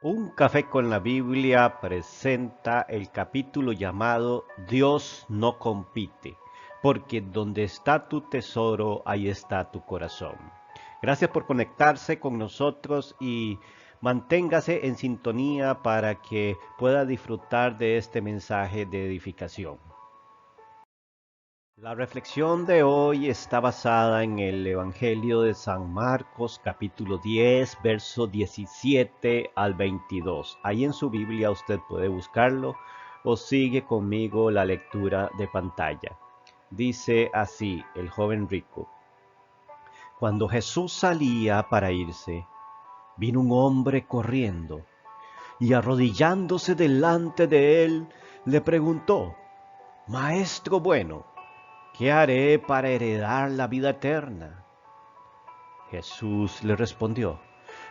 Un café con la Biblia presenta el capítulo llamado Dios no compite, porque donde está tu tesoro, ahí está tu corazón. Gracias por conectarse con nosotros y manténgase en sintonía para que pueda disfrutar de este mensaje de edificación. La reflexión de hoy está basada en el Evangelio de San Marcos, capítulo 10, verso 17 al 22. Ahí en su Biblia usted puede buscarlo o sigue conmigo la lectura de pantalla. Dice así el joven rico: Cuando Jesús salía para irse, vino un hombre corriendo y arrodillándose delante de él, le preguntó: Maestro bueno, ¿qué haré para heredar la vida eterna? Jesús le respondió: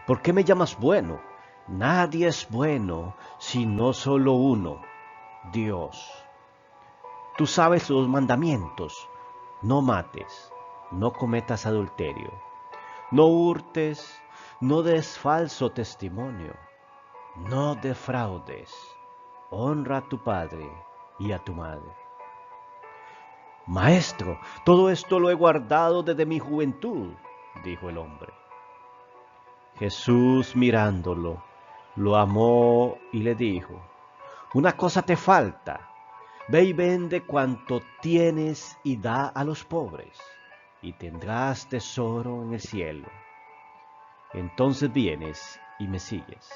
¿Por qué me llamas bueno? Nadie es bueno sino solo uno, Dios. Tú sabes los mandamientos: no mates, no cometas adulterio, no hurtes, no des falso testimonio, no defraudes, honra a tu padre y a tu madre. Maestro, todo esto lo he guardado desde mi juventud, dijo el hombre. Jesús, mirándolo, lo amó y le dijo: Una cosa te falta. Ve y vende cuanto tienes y da a los pobres, y tendrás tesoro en el cielo. Entonces vienes y me sigues.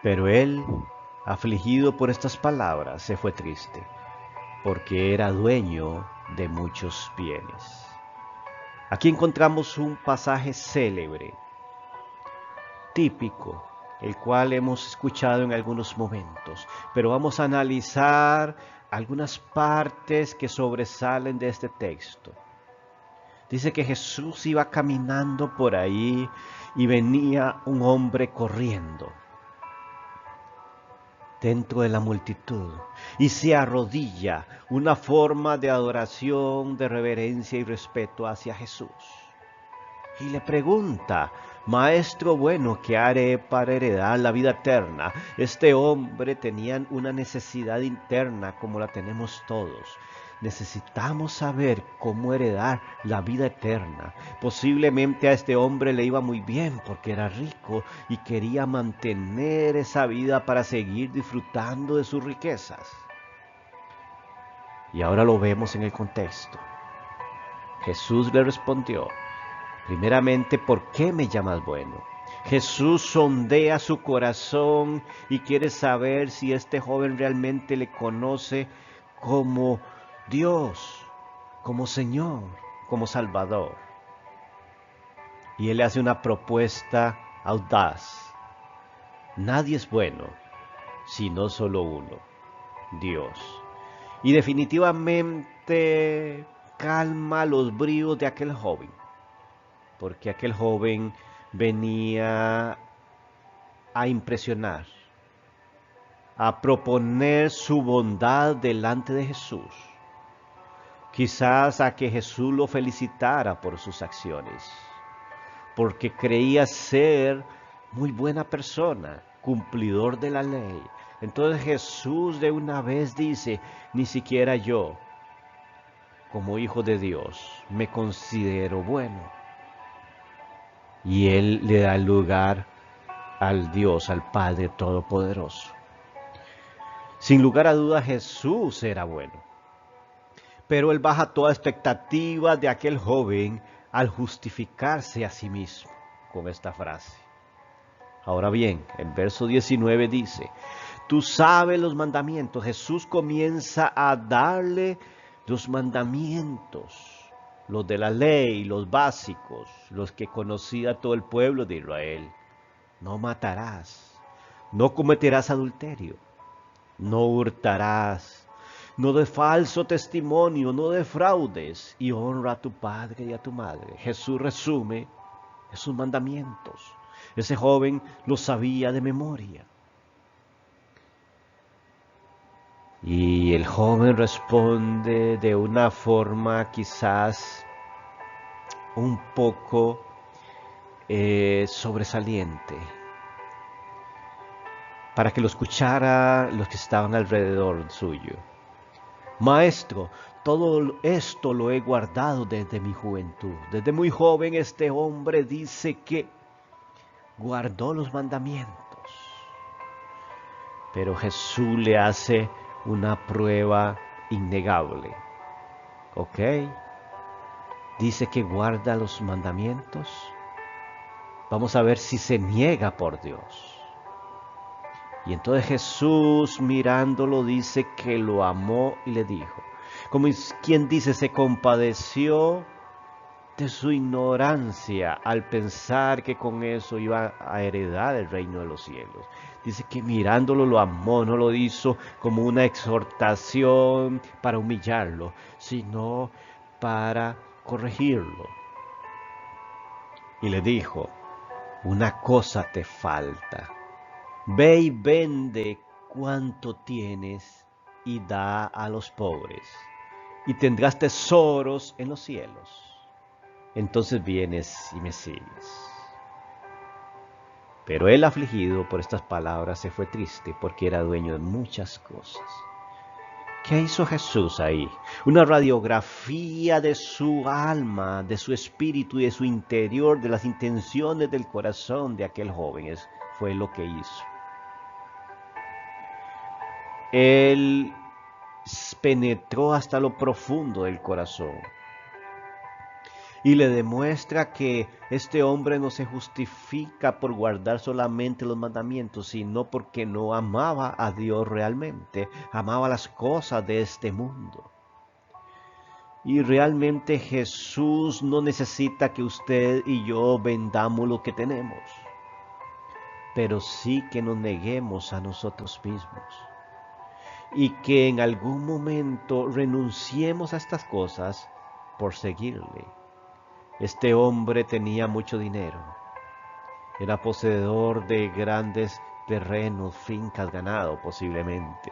Pero él, afligido por estas palabras, se fue triste, porque era dueño de muchos bienes. Aquí encontramos un pasaje célebre, típico, el cual hemos escuchado en algunos momentos, pero vamos a analizar algunas partes que sobresalen de este texto. Dice que Jesús iba caminando por ahí y venía un hombre corriendo dentro de la multitud y se arrodilla, una forma de adoración, de reverencia y respeto hacia Jesús. Y le pregunta: Maestro bueno, ¿qué haré para heredar la vida eterna? Este hombre tenía una necesidad interna como la tenemos todos. Necesitamos saber cómo heredar la vida eterna. Posiblemente a este hombre le iba muy bien porque era rico y quería mantener esa vida para seguir disfrutando de sus riquezas. Y ahora lo vemos en el contexto. Jesús le respondió: Primeramente, ¿por qué me llamas bueno? Jesús sondea su corazón y quiere saber si este joven realmente le conoce como Dios, como Señor, como Salvador. Y él le hace una propuesta audaz. Nadie es bueno, sino solo uno, Dios. Y definitivamente calma los bríos de aquel joven, porque aquel joven venía a impresionar, a proponer su bondad delante de Jesús, quizás a que Jesús lo felicitara por sus acciones, porque creía ser muy buena persona, cumplidor de la ley. Entonces Jesús de una vez dice: ni siquiera yo, como hijo de Dios, me considero bueno. Y él le da lugar al Dios, al Padre Todopoderoso. Sin lugar a dudas, Jesús era bueno, pero él baja toda expectativa de aquel joven al justificarse a sí mismo con esta frase. Ahora bien, el verso 19 dice: Tú sabes los mandamientos. Jesús comienza a darle los mandamientos, los de la ley, los básicos, los que conocía todo el pueblo de Israel. No matarás, no cometerás adulterio, no hurtarás, no de falso testimonio, no defraudes, y honra a tu padre y a tu madre. Jesús resume esos mandamientos. Ese joven los sabía de memoria. Y el joven responde de una forma quizás un poco sobresaliente. para que lo escuchara los que estaban alrededor suyo. Maestro, todo esto lo he guardado desde mi juventud. Desde muy joven este hombre dice que guardó los mandamientos. Pero Jesús le hace una prueba innegable. ¿Ok? Dice que guarda los mandamientos. Vamos a ver si se niega por Dios. Y entonces Jesús mirándolo dice que lo amó y le dijo, como quien dice, se compadeció de su ignorancia al pensar que con eso iba a heredar el reino de los cielos. Dice que mirándolo lo amó, no lo hizo como una exhortación para humillarlo, sino para corregirlo. Y le dijo, una cosa te falta. Ve y vende cuanto tienes y da a los pobres, y tendrás tesoros en los cielos. Entonces vienes y me sigues. Pero él, afligido por estas palabras, se fue triste porque era dueño de muchas cosas. ¿Qué hizo Jesús ahí? Una radiografía de su alma, de su espíritu y de su interior, de las intenciones del corazón de aquel joven. Fue lo que hizo. Él penetró hasta lo profundo del corazón y le demuestra que este hombre no se justifica por guardar solamente los mandamientos, sino porque no amaba a Dios realmente, amaba las cosas de este mundo. Y realmente Jesús no necesita que usted y yo vendamos lo que tenemos, pero sí que nos neguemos a nosotros mismos. Y que en algún momento renunciemos a estas cosas por seguirle. Este hombre tenía mucho dinero. Era poseedor de grandes terrenos, fincas, ganado posiblemente.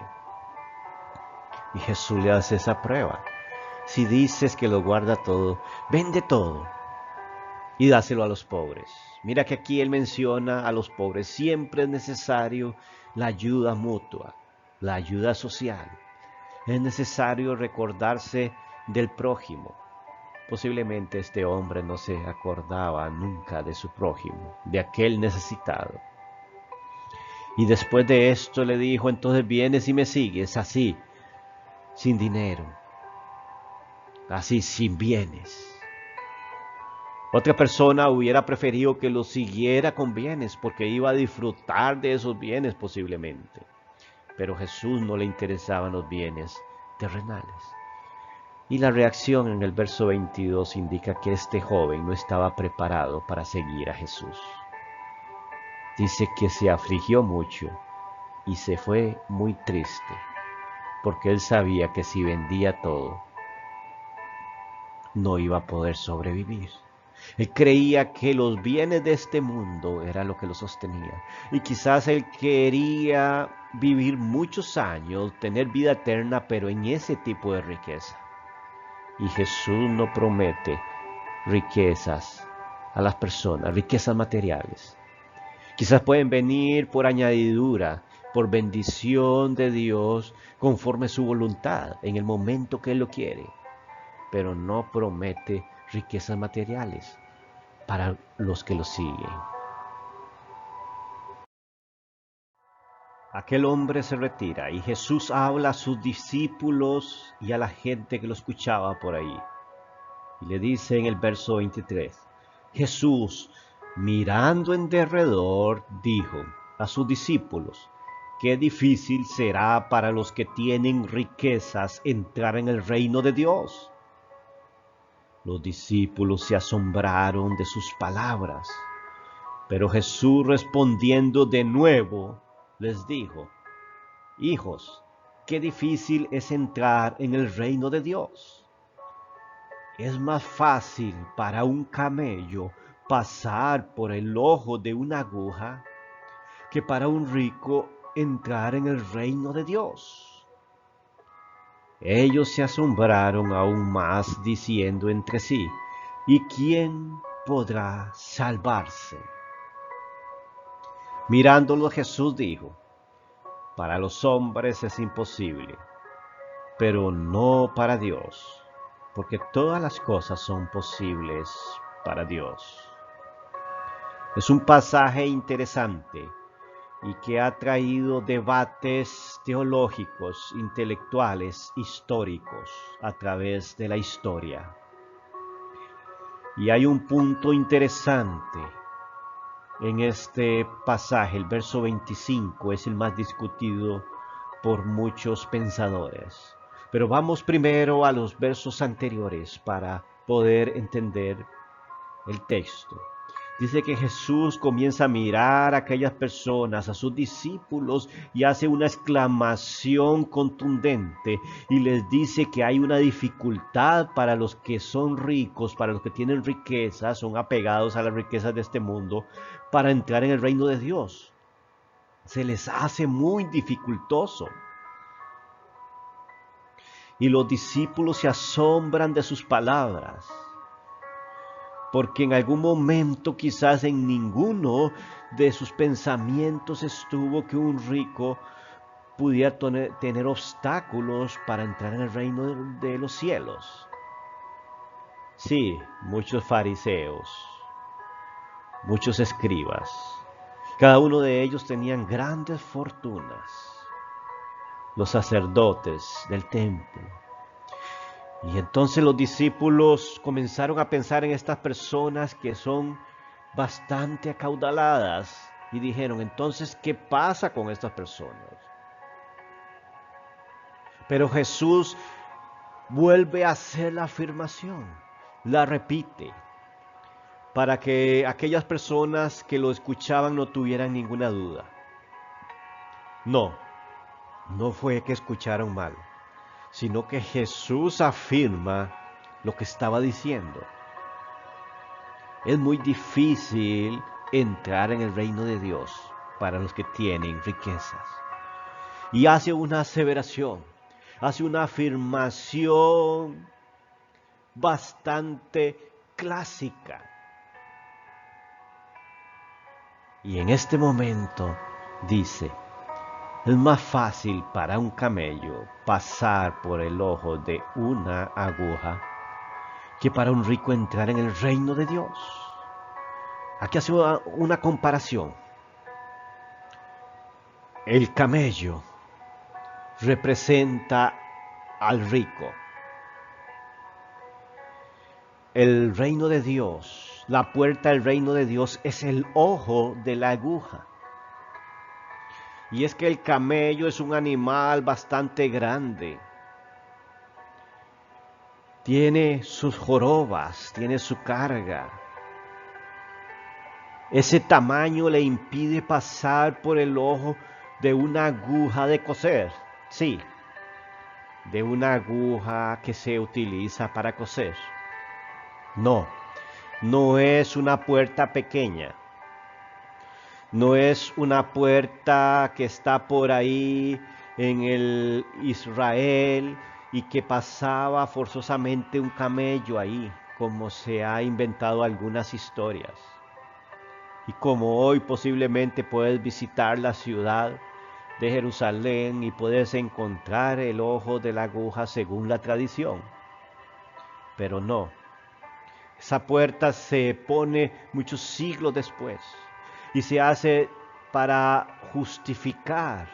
Y Jesús le hace esa prueba. Si dices que lo guarda todo, vende todo y dáselo a los pobres. Mira que aquí él menciona a los pobres. Siempre es necesario la ayuda mutua, la ayuda social. Es necesario recordarse del prójimo. Posiblemente este hombre no se acordaba nunca de su prójimo, de aquel necesitado. Y después de esto le dijo, entonces vienes y me sigues así, sin dinero, así sin bienes. Otra persona hubiera preferido que lo siguiera con bienes porque iba a disfrutar de esos bienes posiblemente. Pero a Jesús no le interesaban los bienes terrenales. Y la reacción en el verso 22 indica que este joven no estaba preparado para seguir a Jesús. Dice que se afligió mucho y se fue muy triste, porque él sabía que si vendía todo, no iba a poder sobrevivir. Él creía que los bienes de este mundo era lo que lo sostenía. Y quizás él quería vivir muchos años, tener vida eterna, pero en ese tipo de riqueza. Y Jesús no promete riquezas a las personas, riquezas materiales. Quizás pueden venir por añadidura, por bendición de Dios, conforme su voluntad, en el momento que Él lo quiere. Pero no promete riquezas materiales para los que lo siguen. Aquel hombre se retira y Jesús habla a sus discípulos y a la gente que lo escuchaba por ahí. Y le dice en el verso 23, Jesús, mirando en derredor, dijo a sus discípulos, qué difícil será para los que tienen riquezas entrar en el reino de Dios. Los discípulos se asombraron de sus palabras, pero Jesús respondiendo de nuevo les dijo, hijos, qué difícil es entrar en el reino de Dios. Es más fácil para un camello pasar por el ojo de una aguja que para un rico entrar en el reino de Dios. Ellos se asombraron aún más diciendo entre sí, ¿y quién podrá salvarse? Mirándolo Jesús dijo, Para los hombres es imposible, pero no para Dios, porque todas las cosas son posibles para Dios. Es un pasaje interesante y que ha traído debates teológicos, intelectuales, históricos a través de la historia. Y hay un punto interesante en este pasaje, el verso 25 es el más discutido por muchos pensadores. Pero vamos primero a los versos anteriores para poder entender el texto. Dice que Jesús comienza a mirar a aquellas personas, a sus discípulos, y hace una exclamación contundente y les dice que hay una dificultad para los que son ricos, para los que tienen riquezas, son apegados a las riquezas de este mundo, para entrar en el reino de Dios. Se les hace muy dificultoso. Y los discípulos se asombran de sus palabras, porque en algún momento, quizás en ninguno de sus pensamientos estuvo que un rico pudiera tener obstáculos para entrar en el reino de los cielos. Sí, muchos fariseos, muchos escribas, cada uno de ellos tenían grandes fortunas. Los sacerdotes del templo. Y entonces los discípulos comenzaron a pensar en estas personas que son bastante acaudaladas y dijeron, entonces, ¿qué pasa con estas personas? Pero Jesús vuelve a hacer la afirmación, la repite, para que aquellas personas que lo escuchaban no tuvieran ninguna duda. No fue que escucharon mal, sino que Jesús afirma lo que estaba diciendo. Es muy difícil entrar en el reino de Dios para los que tienen riquezas. Y hace una aseveración, hace una afirmación bastante clásica. Y en este momento dice, es más fácil para un camello pasar por el ojo de una aguja que para un rico entrar en el reino de Dios. Aquí hace una comparación. El camello representa al rico. El reino de Dios, la puerta del reino de Dios es el ojo de la aguja. Y es que el camello es un animal bastante grande. Tiene sus jorobas, tiene su carga. Ese tamaño le impide pasar por el ojo de una aguja de coser. Sí, de una aguja que se utiliza para coser. No es una puerta pequeña. No es una puerta que está por ahí en el Israel y que pasaba forzosamente un camello ahí, como se ha inventado algunas historias. Y como hoy posiblemente puedes visitar la ciudad de Jerusalén y puedes encontrar el ojo de la aguja según la tradición. Pero no, esa puerta se pone muchos siglos después y se hace para justificar,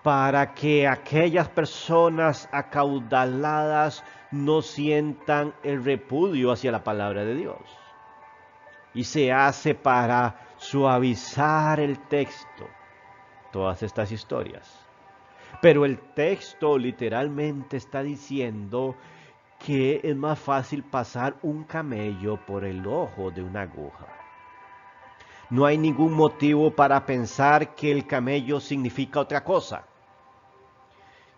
para que aquellas personas acaudaladas no sientan el repudio hacia la palabra de Dios. Y se hace para suavizar el texto, todas estas historias. Pero el texto literalmente está diciendo que es más fácil pasar un camello por el ojo de una aguja. No hay ningún motivo para pensar que el camello significa otra cosa,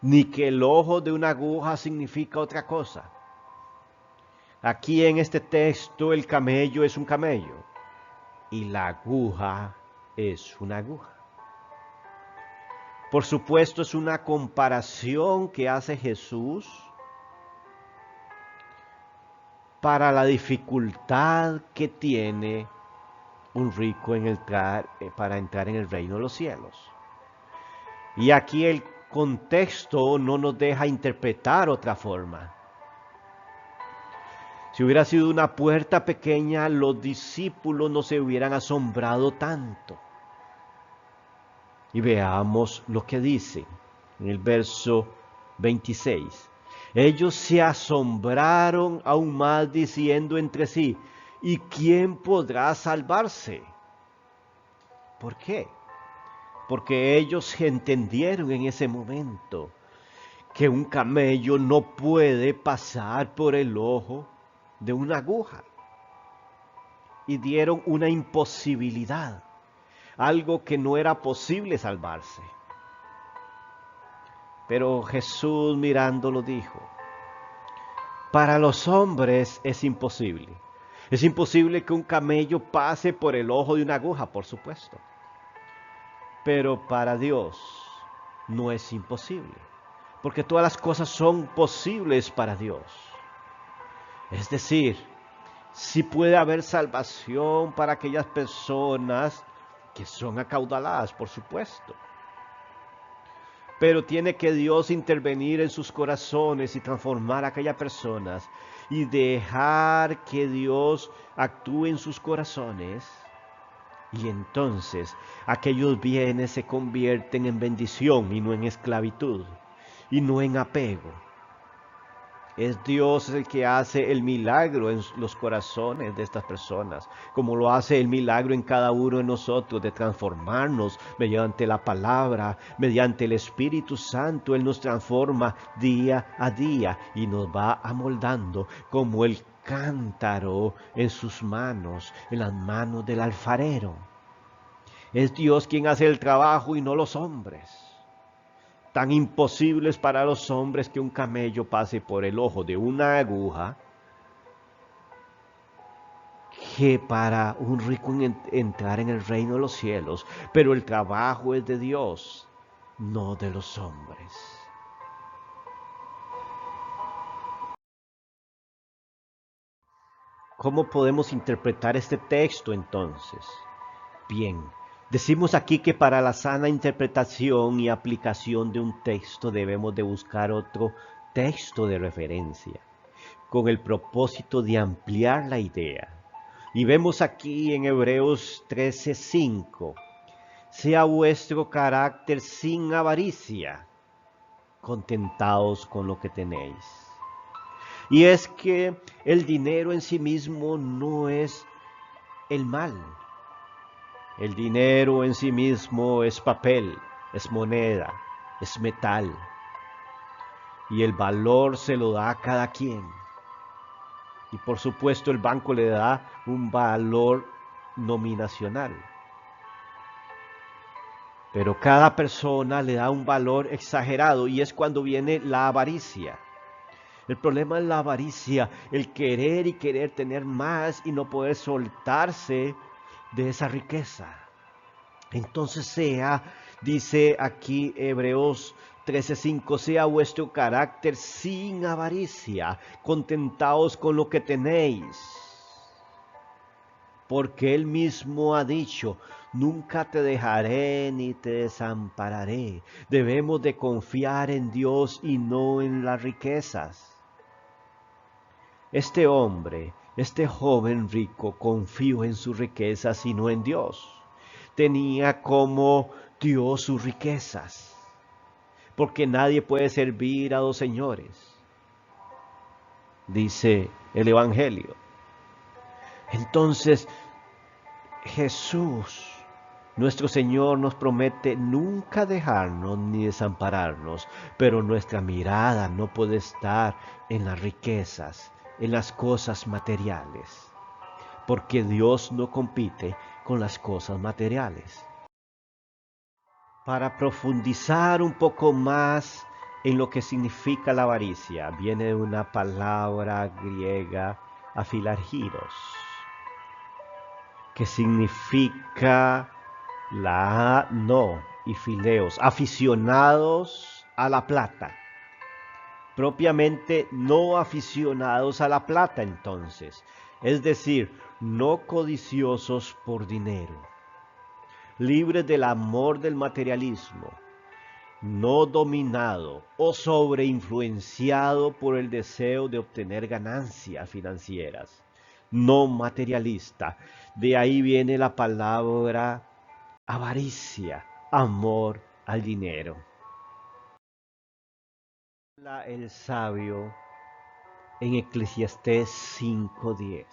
ni que el ojo de una aguja significa otra cosa. Aquí en este texto el camello es un camello y la aguja es una aguja. Por supuesto, es una comparación que hace Jesús para la dificultad que tiene un rico para entrar en el reino de los cielos. Y aquí el contexto no nos deja interpretar otra forma. Si hubiera sido una puerta pequeña, los discípulos no se hubieran asombrado tanto. Y veamos lo que dice en el verso 26. Ellos se asombraron aún más diciendo entre sí, ¿y quién podrá salvarse? ¿Por qué? Porque ellos entendieron en ese momento que un camello no puede pasar por el ojo de una aguja. Y dieron una imposibilidad, algo que no era posible salvarse. Pero Jesús mirándolo dijo, para los hombres es imposible. Es imposible que un camello pase por el ojo de una aguja, por supuesto. Pero para Dios no es imposible, porque todas las cosas son posibles para Dios. Es decir, sí puede haber salvación para aquellas personas que son acaudaladas, por supuesto. Pero tiene que Dios intervenir en sus corazones y transformar a aquellas personas y dejar que Dios actúe en sus corazones. Y entonces aquellos bienes se convierten en bendición y no en esclavitud y no en apego. Es Dios el que hace el milagro en los corazones de estas personas, como lo hace el milagro en cada uno de nosotros de transformarnos mediante la palabra, mediante el Espíritu Santo. Él nos transforma día a día y nos va amoldando como el cántaro en sus manos, en las manos del alfarero. Es Dios quien hace el trabajo y no los hombres. Tan imposible es para los hombres que un camello pase por el ojo de una aguja, que para un rico entrar en el reino de los cielos. Pero el trabajo es de Dios, no de los hombres. ¿Cómo podemos interpretar este texto entonces? Bien, decimos aquí que para la sana interpretación y aplicación de un texto debemos de buscar otro texto de referencia, con el propósito de ampliar la idea. Y vemos aquí en Hebreos 13:5, sea vuestro carácter sin avaricia, contentaos con lo que tenéis. Y es que el dinero en sí mismo no es el mal. El dinero en sí mismo es papel, es moneda, es metal. Y el valor se lo da a cada quien. Y por supuesto el banco le da un valor nominacional. Pero cada persona le da un valor exagerado y es cuando viene la avaricia. El problema es la avaricia, el querer y querer tener más y no poder soltarse de esa riqueza. Entonces dice aquí Hebreos 13:5, sea vuestro carácter sin avaricia, contentaos con lo que tenéis. Porque Él mismo ha dicho, nunca te dejaré ni te desampararé. Debemos de confiar en Dios y no en las riquezas. Este hombre, este joven rico, confió en sus riquezas y no en Dios. Tenía como Dios sus riquezas, porque nadie puede servir a dos señores, dice el Evangelio. Entonces, Jesús, nuestro Señor, nos promete nunca dejarnos ni desampararnos, pero nuestra mirada no puede estar en las riquezas, en las cosas materiales, porque Dios no compite con las cosas materiales. Para profundizar un poco más en lo que significa la avaricia, viene una palabra griega, afilargiros, que significa no y fileos, aficionados a la plata. Propiamente no aficionados a la plata entonces, es decir, no codiciosos por dinero, libres del amor del materialismo no dominado o sobreinfluenciado por el deseo de obtener ganancias financieras, no materialista. De ahí viene la palabra avaricia, amor al dinero. El sabio en Eclesiastés 5:10.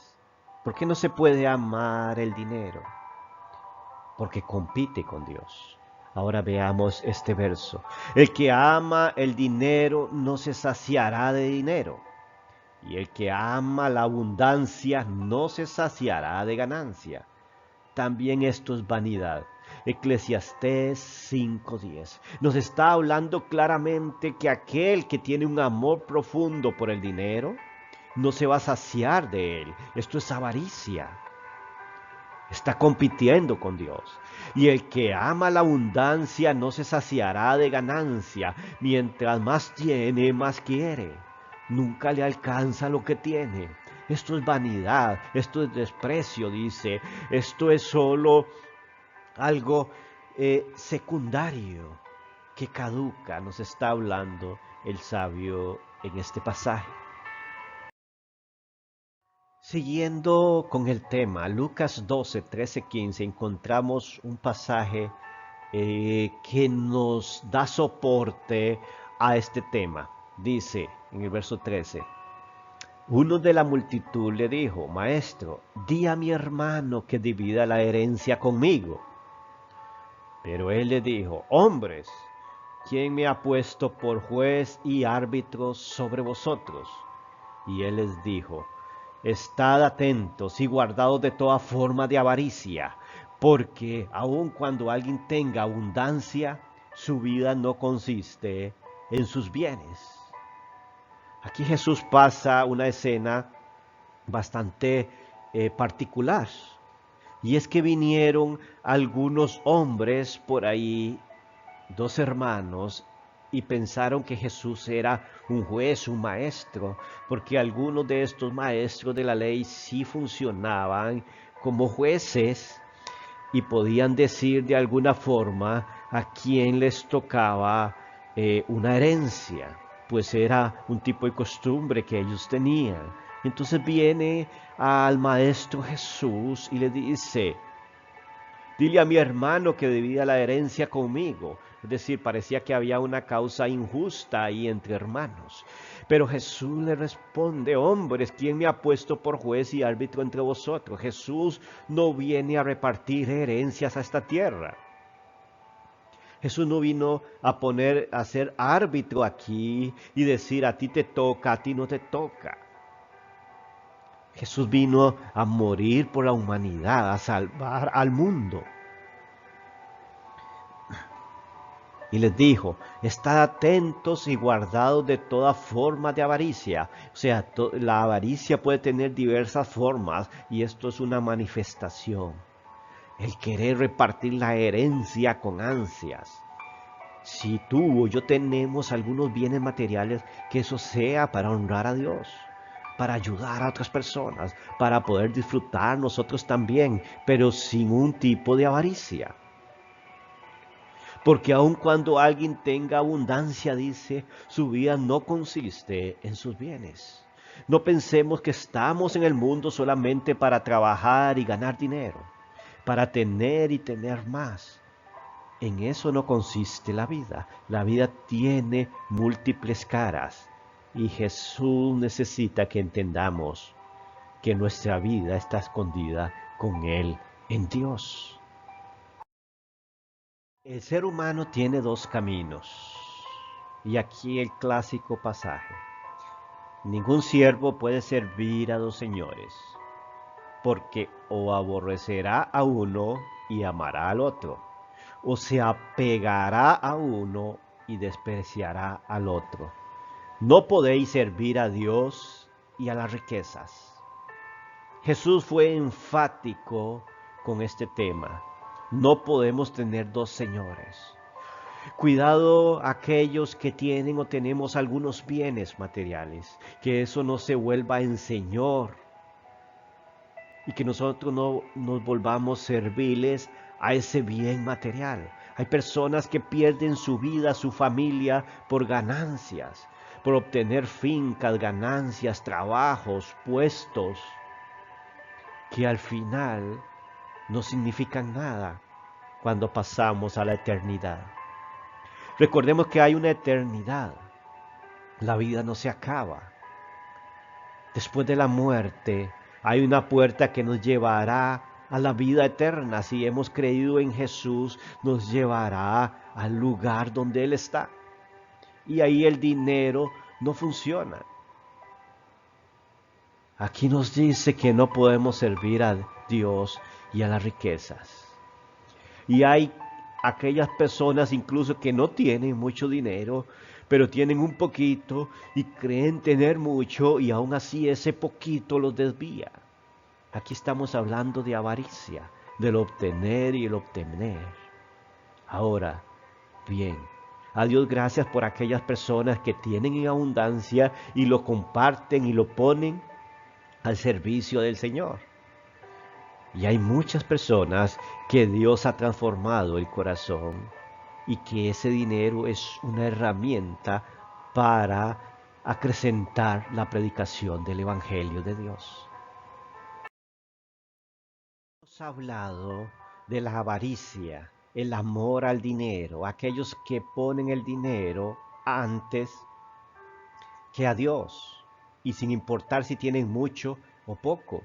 ¿Por qué no se puede amar el dinero? Porque compite con Dios. Ahora veamos este verso. El que ama el dinero no se saciará de dinero, y el que ama la abundancia no se saciará de ganancia. También esto es vanidad. Eclesiastés 5:10 nos está hablando claramente que aquel que tiene un amor profundo por el dinero no se va a saciar de él. Esto es avaricia. Está compitiendo con Dios. Y el que ama la abundancia no se saciará de ganancia. Mientras más tiene, más quiere. Nunca le alcanza lo que tiene. Esto es vanidad, esto es desprecio, dice. Esto es solo algo secundario que caduca, nos está hablando el sabio en este pasaje. Siguiendo con el tema, Lucas 12, 13, 15, encontramos un pasaje que nos da soporte a este tema. Dice en el verso 13, uno de la multitud le dijo, Maestro, di a mi hermano que divida la herencia conmigo. Pero él le dijo, hombres, ¿quién me ha puesto por juez y árbitro sobre vosotros? Y él les dijo, estad atentos y guardados de toda forma de avaricia, porque aun cuando alguien tenga abundancia, su vida no consiste en sus bienes. Aquí Jesús pasa una escena bastante particular. Y es que vinieron algunos hombres por ahí, dos hermanos, y pensaron que Jesús era un juez, un maestro, porque algunos de estos maestros de la ley sí funcionaban como jueces y podían decir de alguna forma a quién les tocaba una herencia, pues era un tipo de costumbre que ellos tenían. Entonces viene al maestro Jesús y le dice, dile a mi hermano que divida la herencia conmigo. Es decir, parecía que había una causa injusta ahí entre hermanos. Pero Jesús le responde, hombres, ¿quién me ha puesto por juez y árbitro entre vosotros? Jesús no viene a repartir herencias a esta tierra. Jesús no vino a ser árbitro aquí y decir a ti te toca, a ti no te toca. Jesús vino a morir por la humanidad, a salvar al mundo. Y les dijo, estad atentos y guardados de toda forma de avaricia. O sea, la avaricia puede tener diversas formas y esto es una manifestación. El querer repartir la herencia con ansias. Si tú o yo tenemos algunos bienes materiales, que eso sea para honrar a Dios, para ayudar a otras personas, para poder disfrutar nosotros también, pero sin un tipo de avaricia. Porque aun cuando alguien tenga abundancia, dice, su vida no consiste en sus bienes. No pensemos que estamos en el mundo solamente para trabajar y ganar dinero, para tener y tener más. En eso no consiste la vida. La vida tiene múltiples caras y Jesús necesita que entendamos que nuestra vida está escondida con Él en Dios. El ser humano tiene dos caminos. Y aquí el clásico pasaje. Ningún siervo puede servir a dos señores, porque o aborrecerá a uno y amará al otro, o se apegará a uno y despreciará al otro. No podéis servir a Dios y a las riquezas. Jesús fue enfático con este tema. No podemos tener dos señores. Cuidado aquellos que tienen o tenemos algunos bienes materiales, que eso no se vuelva en Señor y que nosotros no nos volvamos serviles a ese bien material. Hay personas que pierden su vida, su familia por ganancias, por obtener fincas, ganancias, trabajos, puestos, que al final no significan nada cuando pasamos a la eternidad. Recordemos que hay una eternidad. La vida no se acaba. Después de la muerte hay una puerta que nos llevará a la vida eterna. Si hemos creído en Jesús, nos llevará al lugar donde Él está. Y ahí el dinero no funciona. Aquí nos dice que no podemos servir a Dios y a las riquezas. Y hay aquellas personas incluso que no tienen mucho dinero, pero tienen un poquito y creen tener mucho y aún así ese poquito los desvía. Aquí estamos hablando de avaricia, del obtener y el obtener. Ahora, bien, a Dios gracias por aquellas personas que tienen en abundancia y lo comparten y lo ponen al servicio del Señor. Y hay muchas personas que Dios ha transformado el corazón y que ese dinero es una herramienta para acrecentar la predicación del Evangelio de Dios. Hemos hablado de la avaricia, el amor al dinero, aquellos que ponen el dinero antes que a Dios y sin importar si tienen mucho o poco.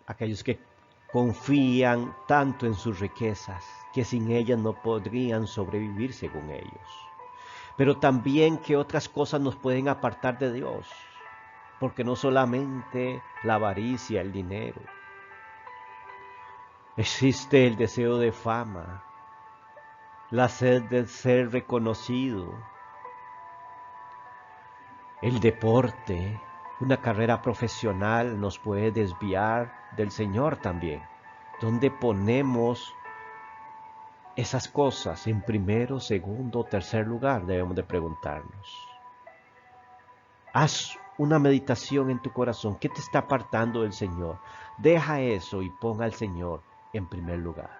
Aquellos que confían tanto en sus riquezas que sin ellas no podrían sobrevivir según ellos. Pero también que otras cosas nos pueden apartar de Dios, porque no solamente la avaricia, el dinero. Existe el deseo de fama, la sed de ser reconocido, el deporte, una carrera profesional nos puede desviar del Señor también. ¿Dónde ponemos esas cosas? ¿En primero, segundo o tercer lugar? Debemos de preguntarnos. Haz una meditación en tu corazón. ¿Qué te está apartando del Señor? Deja eso y ponga al Señor en primer lugar.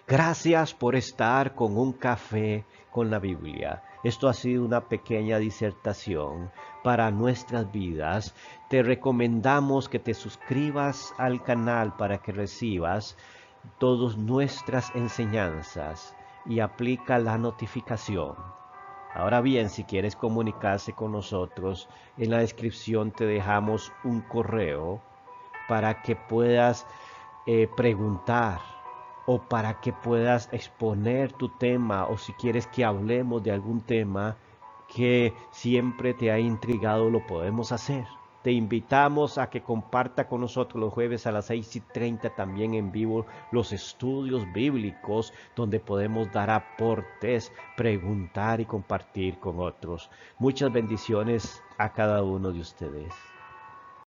Gracias por estar con un café con la Biblia. Esto ha sido una pequeña disertación para nuestras vidas. Te recomendamos que te suscribas al canal para que recibas todas nuestras enseñanzas y aplica la notificación. Ahora bien, si quieres comunicarse con nosotros, en la descripción te dejamos un correo para que puedas preguntar o para que puedas exponer tu tema o si quieres que hablemos de algún tema que siempre te ha intrigado, lo podemos hacer. Te invitamos a que comparta con nosotros los jueves a las 6:30 también en vivo los estudios bíblicos donde podemos dar aportes, preguntar y compartir con otros. Muchas bendiciones a cada uno de ustedes.